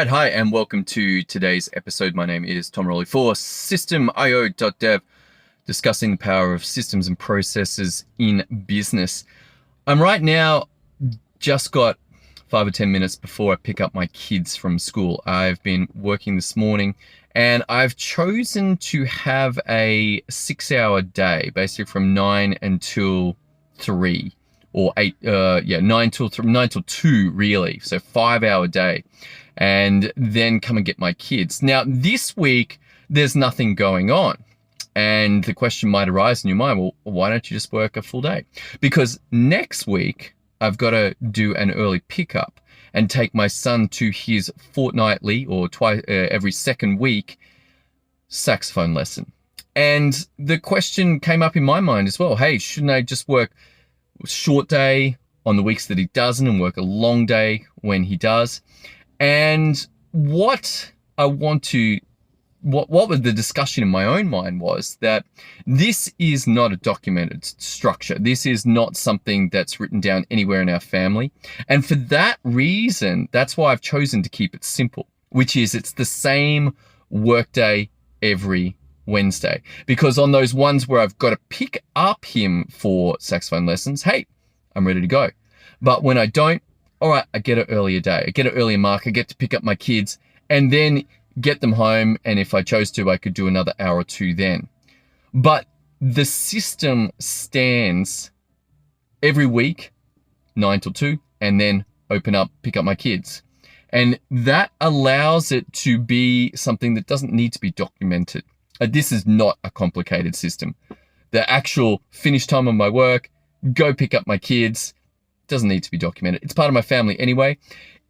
Right, hi, and welcome to today's episode. My name is Tom Rolley for System.io.dev, discussing the power of systems and processes in business. I'm right now just got 5 or 10 minutes before I pick up my kids from school. I've been working this morning and I've chosen to have a 6-hour day, basically from 9 until 3 or 8, 9 till 2 really. So 5-hour day. And then come and get my kids. Now, this week, there's nothing going on. And the question might arise in your mind, well, why don't you just work a full day? Because next week, I've got to do an early pickup and take my son to his fortnightly or twice every second week saxophone lesson. And the question came up in my mind as well. Hey, shouldn't I just work a short day on the weeks that he doesn't and work a long day when he does? And what was the discussion in my own mind was that this is not a documented structure. This is not something that's written down anywhere in our family. And for that reason, that's why I've chosen to keep it simple, which is it's the same workday every Wednesday. Because on those ones where I've got to pick up him for saxophone lessons, hey, I'm ready to go. But when I don't, all right, I get an earlier day. I get an earlier mark. I get to pick up my kids and then get them home. And if I chose to, I could do another hour or two then. But the system stands every week, 9 till 2, and then open up, pick up my kids. And that allows it to be something that doesn't need to be documented. This is not a complicated system. The actual finish time of my work, go pick up my kids, doesn't need to be documented. It's part of my family anyway.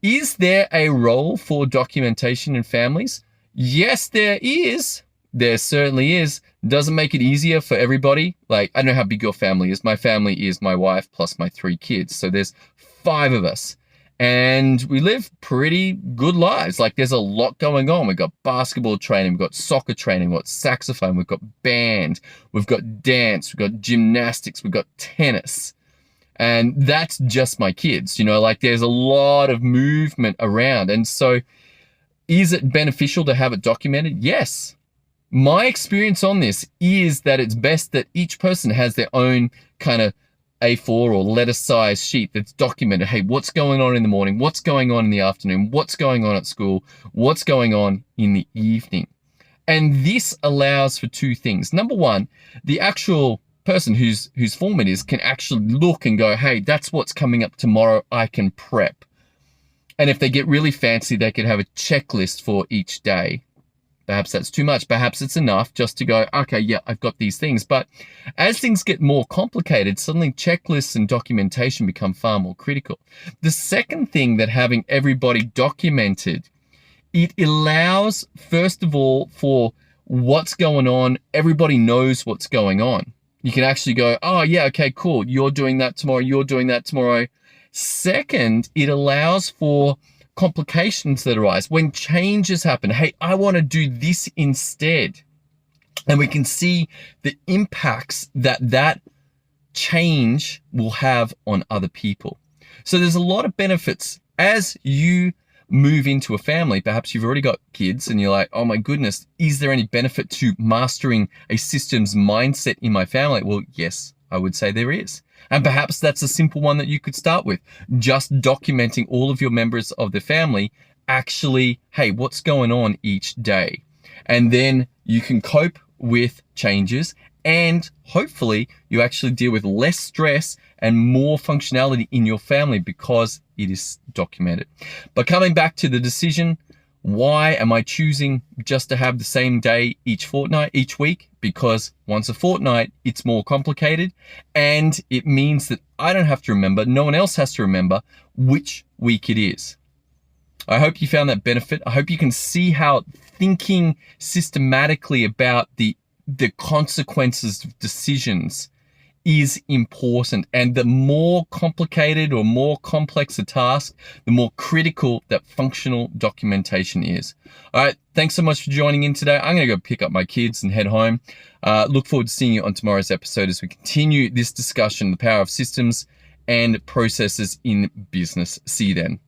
Is there a role for documentation in families? Yes, there is. There certainly is. Doesn't make it easier for everybody. Like, I don't know how big your family is. My family is my wife plus my 3 kids. So there's 5 of us. And we live pretty good lives. Like, there's a lot going on. We've got basketball training, we've got soccer training, we've got saxophone, we've got band, we've got dance, we've got gymnastics, we've got tennis. And that's just my kids, like there's a lot of movement around. And so is it beneficial to have it documented? Yes. My experience on this is that it's best that each person has their own kind of A4 or letter size sheet that's documented. Hey, what's going on in the morning? What's going on in the afternoon? What's going on at school? What's going on in the evening? And this allows for 2 things. Number one, the actual person whose form it is can actually look and go, hey, that's what's coming up tomorrow. I can prep. And if they get really fancy, they could have a checklist for each day. Perhaps that's too much. Perhaps it's enough just to go, okay, yeah, I've got these things. But as things get more complicated, suddenly checklists and documentation become far more critical. The second thing that having everybody documented, it allows, first of all, for what's going on. Everybody knows what's going on. You can actually go, oh yeah, okay, cool. You're doing that tomorrow. You're doing that tomorrow. Second, it allows for complications that arise when changes happen. Hey, I want to do this instead. And we can see the impacts that change will have on other people. So there's a lot of benefits as you move into a family. Perhaps you've already got kids and you're like, oh my goodness, is there any benefit to mastering a systems mindset in my family? Well, yes, I would say there is. And perhaps that's a simple one that you could start with. Just documenting all of your members of the family, actually, hey, what's going on each day? And then you can cope with changes and hopefully you actually deal with less stress and more functionality in your family because it is documented. But coming back to the decision, why am I choosing just to have the same day each week? Because once a fortnight, it's more complicated and it means that I don't have to remember, no one else has to remember which week it is. I hope you found that benefit. I hope you can see how thinking systematically about the consequences of decisions is important. And the more complicated or more complex a task, the more critical that functional documentation is. All right. Thanks so much for joining in today. I'm going to go pick up my kids and head home. Look forward to seeing you on tomorrow's episode as we continue this discussion, the power of systems and processes in business. See you then.